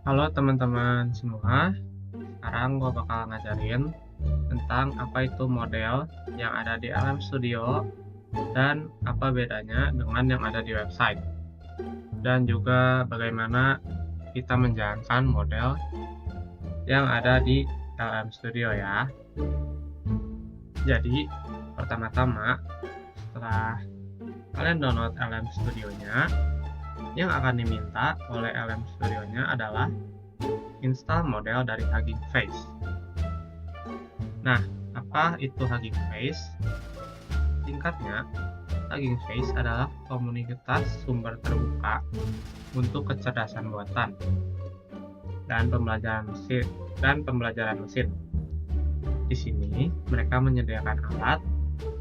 Halo teman-teman semua, sekarang gue bakal ngajarin tentang apa itu model yang ada di LM Studio dan apa bedanya dengan yang ada di website. Dan juga bagaimana kita menjalankan model yang ada di LM Studio ya. Jadi, pertama-tama setelah kalian download LM Studio-nya, yang akan diminta oleh LM Studio-nya adalah install model dari Hugging Face. Nah, apa itu Hugging Face? Singkatnya, Hugging Face adalah komunitas sumber terbuka untuk kecerdasan buatan dan pembelajaran mesin. Di sini, mereka menyediakan alat,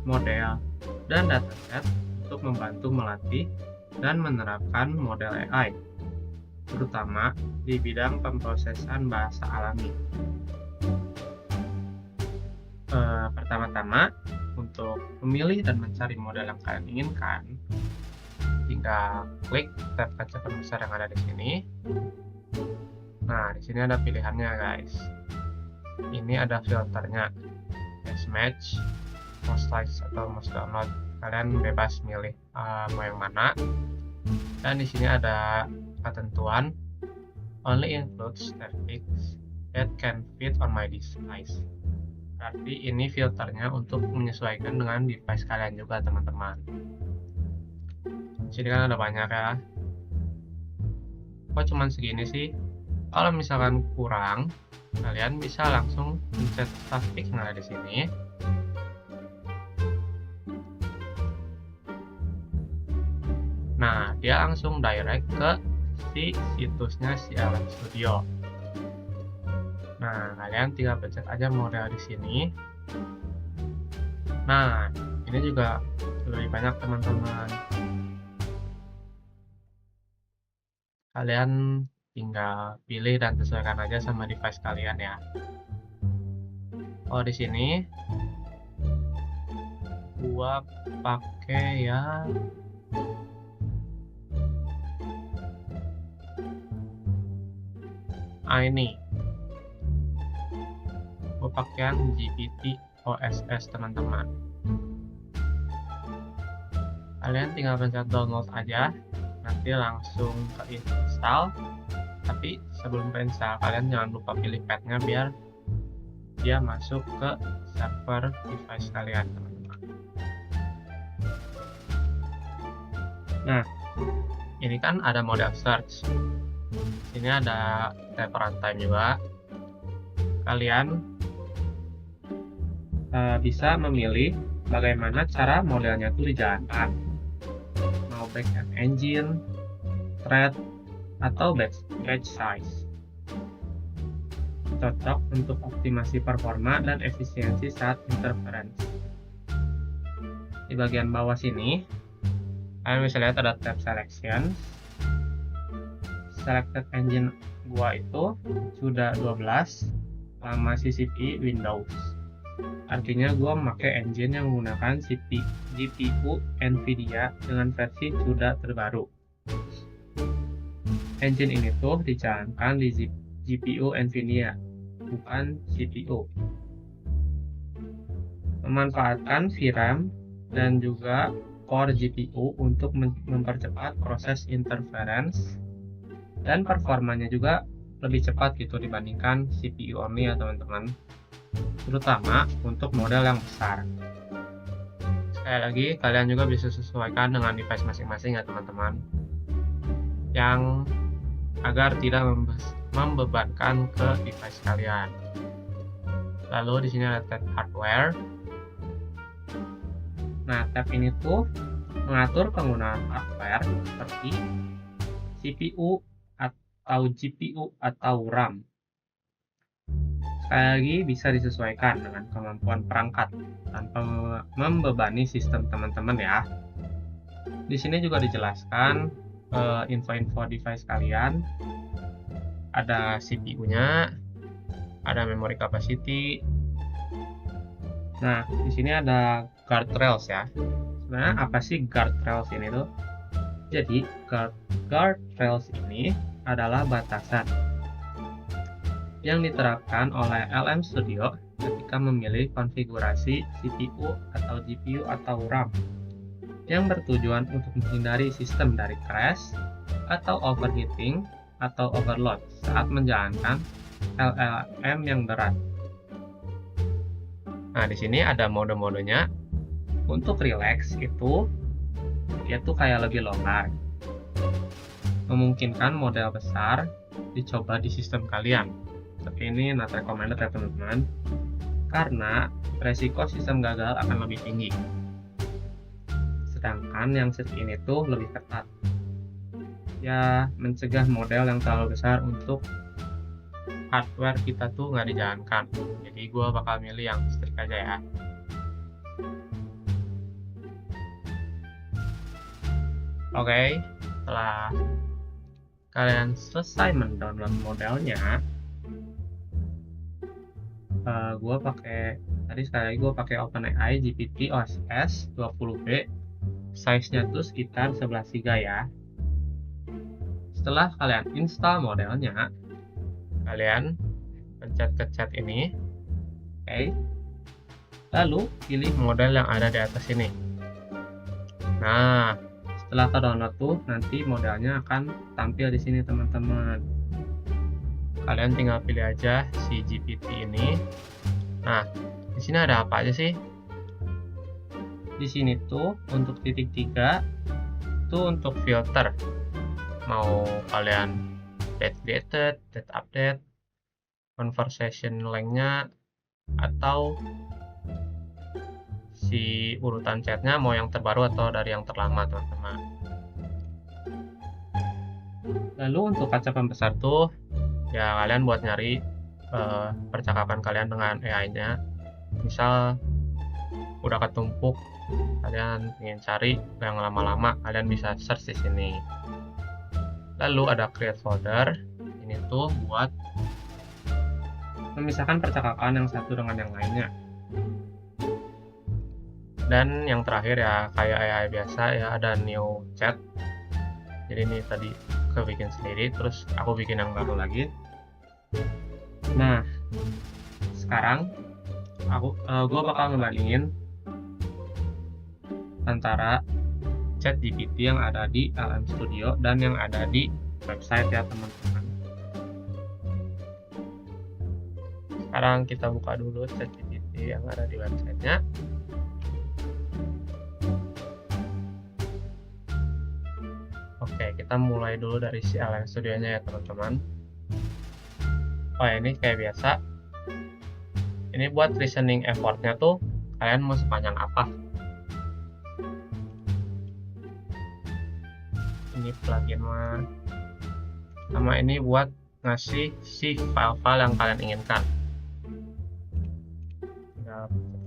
model, dan dataset untuk membantu melatih dan menerapkan model AI, terutama di bidang pemrosesan bahasa alami. Pertama-tama, untuk memilih dan mencari model yang kalian inginkan, tinggal klik tab kaca pembesar yang ada di sini. Nah, di sini ada pilihannya, guys. Ini ada filternya, best match, most likes atau most download. Kalian bebas milih mau yang mana. Dan di sini ada ketentuan, only includes graphics that can fit on my device. Berarti ini filternya untuk menyesuaikan dengan device kalian juga, teman-teman. Di sini kan ada banyak ya. Kok cuman segini sih? Kalau misalkan kurang, kalian bisa langsung pencet tab X yang ada di sini. Nah, dia langsung direct ke situsnya si LM Studio. Nah, kalian tinggal pencet aja model di sini. Nah, ini juga lebih banyak, teman-teman. Kalian tinggal pilih dan sesuaikan aja sama device kalian ya. Oh, di sini gua pakai ya ini. Gue pakai yang GPT OSS, teman-teman. Kalian tinggal pencet download aja, nanti langsung ke install. Tapi sebelum install, kalian jangan lupa pilih path-nya biar dia masuk ke server device kalian, teman-teman. Nah, ini kan ada model search. Ini ada tab runtime juga. Kalian bisa memilih bagaimana cara modelnya itu dijalankan, mau backend engine, thread, atau batch size. Cocok untuk optimasi performa dan efisiensi saat interference. Di bagian bawah sini, kalian bisa lihat ada tab selection. Selected engine gua itu sudah 12 sama CCP Windows. Artinya gue memakai engine yang menggunakan GPU NVIDIA dengan versi CUDA terbaru. Engine ini tuh dijalankan di GPU NVIDIA, bukan CPU. Memanfaatkan VRAM dan juga core GPU untuk mempercepat proses interference, dan performanya juga lebih cepat gitu dibandingkan CPU only ya, teman-teman. Terutama untuk model yang besar. Sekali lagi, kalian juga bisa sesuaikan dengan device masing-masing ya, teman-teman, yang agar tidak membebankan ke device kalian. Lalu di sini ada tab hardware. Nah, tab ini tuh mengatur penggunaan hardware seperti CPU atau GPU atau RAM. Sekali lagi, bisa disesuaikan dengan kemampuan perangkat tanpa membebani sistem teman-teman ya. Di sini juga dijelaskan info-info device kalian. Ada CPU-nya, ada memory capacity. Nah, di sini ada guardrails ya. Sebenarnya apa sih guardrails ini tuh? Jadi, guardrails ini adalah batasan yang diterapkan oleh LM Studio ketika memilih konfigurasi CPU atau GPU atau RAM yang bertujuan untuk menghindari sistem dari crash atau overheating atau overload saat menjalankan LLM yang berat. Nah, di sini ada mode-modenya. Untuk relax itu dia tuh kayak lebih longgar. Memungkinkan model besar dicoba di sistem kalian. Tapi ini not recommended ya teman-teman, karena resiko sistem gagal akan lebih tinggi. Sedangkan yang seperti ini tuh lebih ketat. Ya, mencegah model yang terlalu besar untuk hardware kita tuh nggak dijalankan. Jadi gue bakal milih yang strict aja ya. Oke, setelah kalian selesai mendownload modelnya, gue pakai OpenAI GPT OSS 20B, size-nya tuh sekitar 11 GB ya. Setelah kalian install modelnya, kalian pencet ke chat ini, oke. Lalu pilih model yang ada di atas ini. Nah, setelah ke download tuh nanti modelnya akan tampil di sini teman-teman. Kalian tinggal pilih aja si GPT ini. Nah, di sini ada apa aja sih? Di sini tuh untuk titik 3 tuh untuk filter. Mau kalian date created, date update, conversation length-nya, atau si urutan chatnya mau yang terbaru atau dari yang terlama teman-teman. Lalu untuk kaca pembesar tuh ya kalian buat nyari percakapan kalian dengan AI-nya. Misal udah ketumpuk, kalian ingin cari yang lama-lama, kalian bisa search di sini. Lalu ada create folder. Ini tuh buat memisahkan percakapan yang satu dengan yang lainnya. Dan yang terakhir ya kayak AI biasa ya, ada new chat. Jadi ini tadi kebikin sendiri, terus aku bikin yang baru lagi. Nah, sekarang gue bakal ngebandingin antara chat GPT yang ada di LM Studio dan yang ada di website ya teman-teman. Sekarang kita buka dulu chat GPT yang ada di websitenya. Oke, kita mulai dulu dari si LM Studio-nya ya teman-teman. Oh ini kayak biasa. Ini buat listening effort-nya tuh kalian mau sepanjang apa? Ini plugin mah. Sama ini buat ngasih si file-file yang kalian inginkan.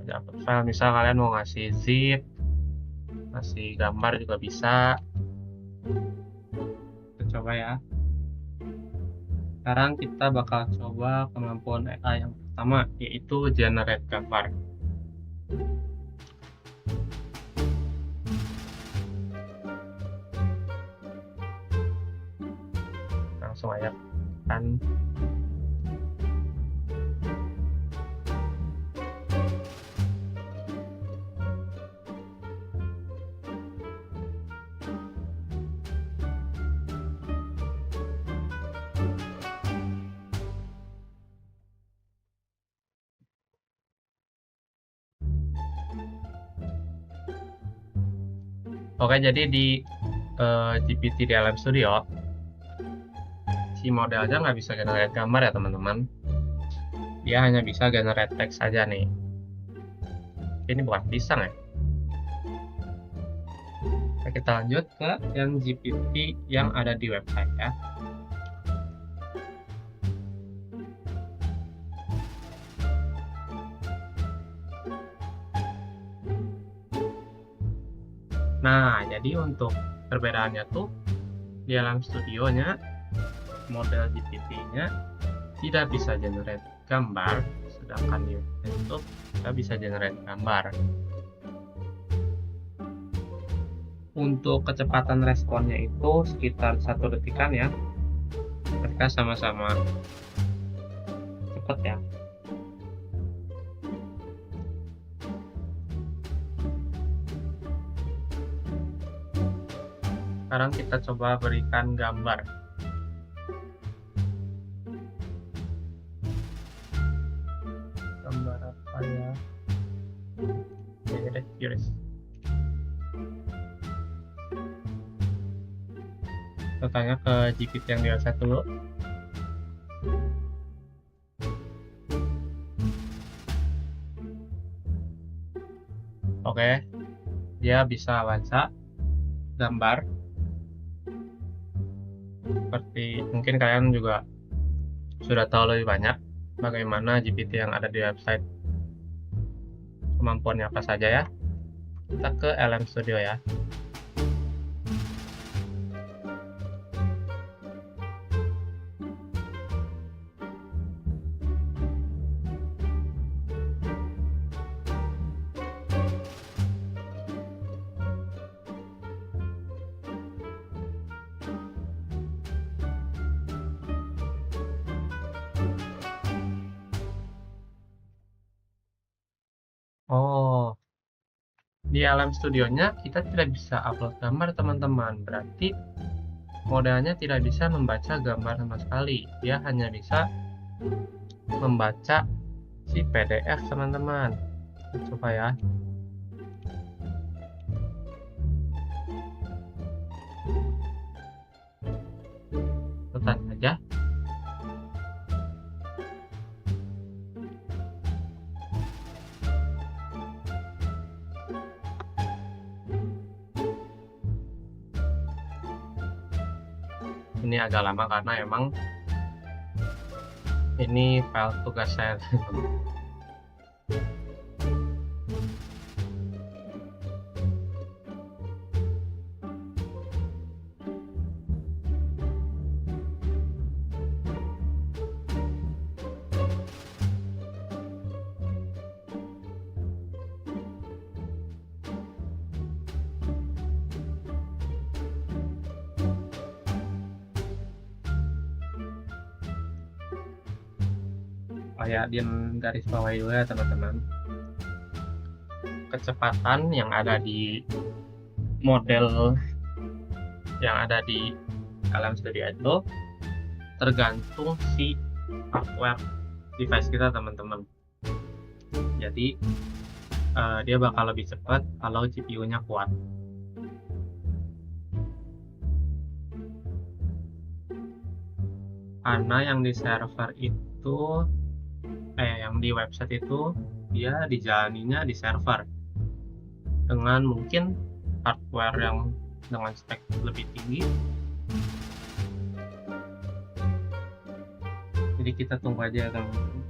Dapat file, misal kalian mau ngasih zip, ngasih gambar juga bisa. Kita coba ya. Sekarang kita bakal coba kemampuan AI yang pertama, yaitu generate gambar. Langsung aja kan. Oke, jadi di GPT di LM Studio, si modelnya nggak bisa generate gambar ya teman-teman. Dia hanya bisa generate teks saja nih. Ini bukan pisang ya. Oke, kita lanjut ke yang GPT yang ada di website ya. Nah, jadi untuk perbedaannya tuh di dalam studionya model GPT-nya tidak bisa generate gambar, sedangkan di YouTube kita bisa generate gambar. Untuk kecepatan responnya itu sekitar 1 detikan ya. Mereka sama-sama cepat ya. Sekarang kita coba berikan gambar. Gambar apa ya? Oke deh, Iris. Kita tanya ke GPT yang di website dulu. Oke, dia bisa baca gambar. Seperti mungkin kalian juga sudah tahu lebih banyak bagaimana GPT yang ada di website, kemampuannya apa saja ya. Kita ke LM Studio ya. Oh, di LM Studio-nya kita tidak bisa upload gambar teman-teman. Berarti modelnya tidak bisa membaca gambar sama sekali. Dia hanya bisa membaca si PDF teman-teman. Coba ya. Tekan saja. Ini agak lama karena emang ini file tugas saya. Kayak di garis bawah dulu ya teman-teman. Kecepatan yang ada di model yang ada di LM Studio itu tergantung si hardware device kita teman-teman. Jadi dia bakal lebih cepat kalau GPU-nya kuat. Karena yang di server itu yang di website itu dia dijalaninya di server dengan mungkin hardware yang dengan spek lebih tinggi. Jadi kita tunggu aja teman-teman.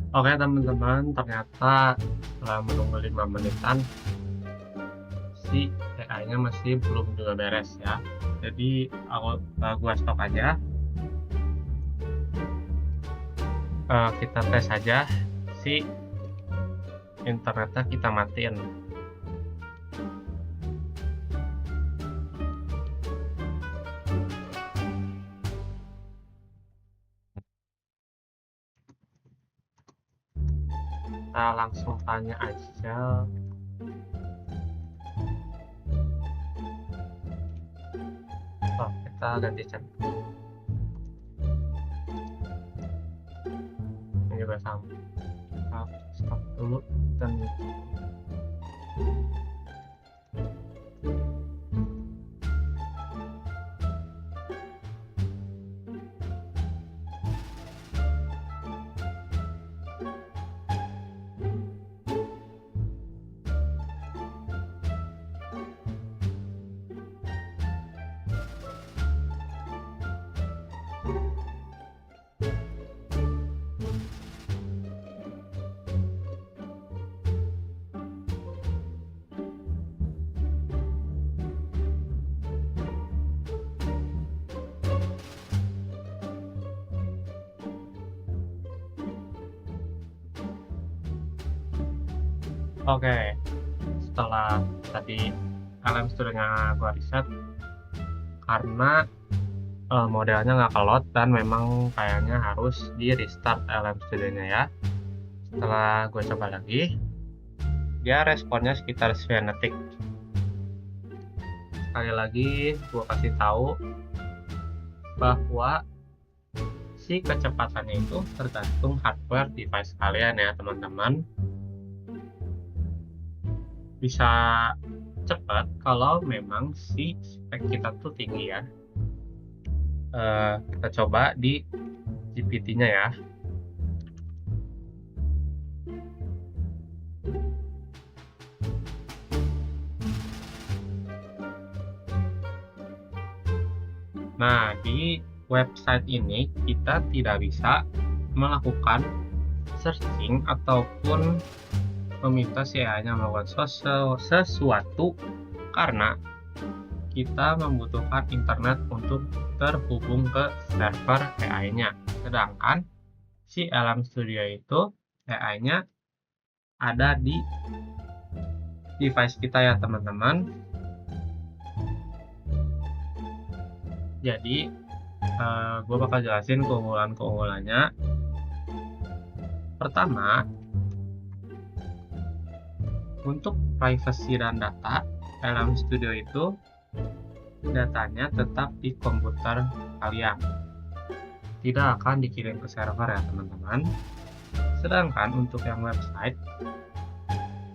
Oke teman-teman, ternyata setelah menunggu 5 menitan si AI-nya masih belum juga beres ya. Jadi gua stop aja. Kita tes aja si internetnya, kita matiin. Kita langsung tanya aja. Kita ganti chat. Ini juga sama. Kita stop dulu dan oke, setelah tadi LM Studio-nya gua riset, karena modelnya nggak kelot dan memang kayaknya harus di restart LM Studio-nya ya. Setelah gue coba lagi, dia responnya sekitar 9 detik. Sekali lagi gue kasih tahu bahwa si kecepatannya itu tergantung hardware device kalian ya teman-teman. Bisa cepat kalau memang si spek kita tuh tinggi ya. Kita coba di GPT-nya ya. Nah, di website ini kita tidak bisa melakukan searching ataupun meminta si AI-nya melakukan sesuatu karena kita membutuhkan internet untuk terhubung ke server AI-nya. Sedangkan si LM Studio itu AI-nya ada di device kita ya teman-teman. Jadi gue bakal jelasin keunggulannya. Pertama, untuk privacy dan data, LM Studio itu datanya tetap di komputer kalian, tidak akan dikirim ke server ya teman-teman. Sedangkan untuk yang website,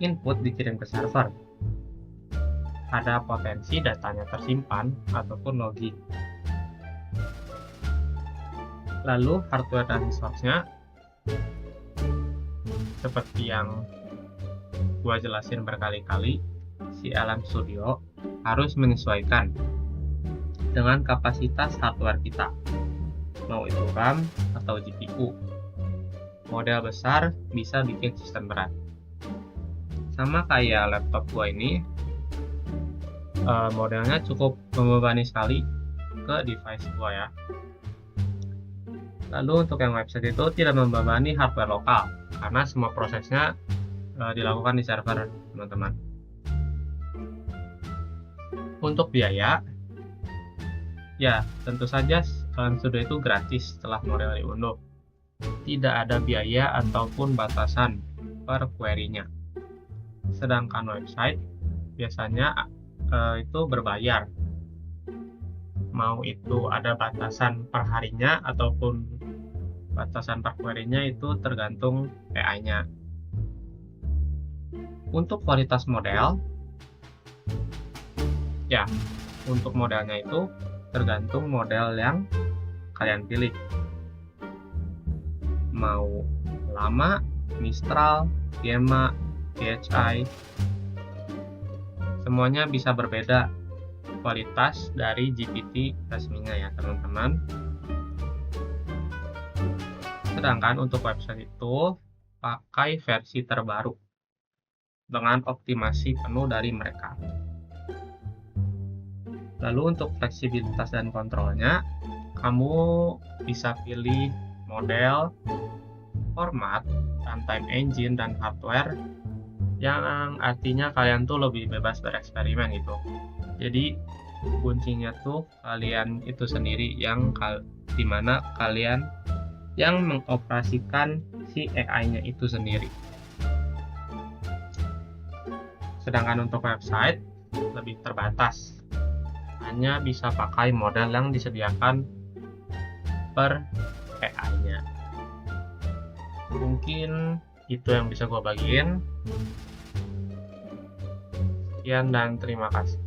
input dikirim ke server, ada potensi datanya tersimpan ataupun login. Lalu hardware dan resource-nya seperti yang gua jelasin berkali-kali, si LM Studio harus menyesuaikan dengan kapasitas hardware kita, mau itu RAM atau GPU. Model besar bisa bikin sistem berat. Sama kayak laptop gua ini, modelnya cukup membebani sekali ke device gua ya. Lalu untuk yang website itu tidak membebani hardware lokal, karena semua prosesnya dilakukan di server teman-teman. Untuk biaya, ya tentu saja LM Studio itu gratis setelah model diunduh. Tidak ada biaya ataupun batasan per query-nya. Sedangkan website biasanya itu berbayar. Mau itu ada batasan per harinya ataupun batasan per query-nya itu tergantung AI-nya. Untuk kualitas model, ya untuk modelnya itu tergantung model yang kalian pilih. Mau Llama, Mistral, Gemma, DHI, semuanya bisa berbeda kualitas dari GPT resminya ya teman-teman. Sedangkan untuk website itu pakai versi terbaru dengan optimasi penuh dari mereka. Lalu untuk fleksibilitas dan kontrolnya, kamu bisa pilih model, format, runtime engine, dan hardware yang artinya kalian tuh lebih bebas bereksperimen gitu. Jadi kuncinya tuh kalian itu sendiri yang dimana kalian yang mengoperasikan si AI-nya itu sendiri. Sedangkan untuk website lebih terbatas, hanya bisa pakai model yang disediakan per AI-nya. Mungkin itu yang bisa gue bagiin. Sekian dan terima kasih.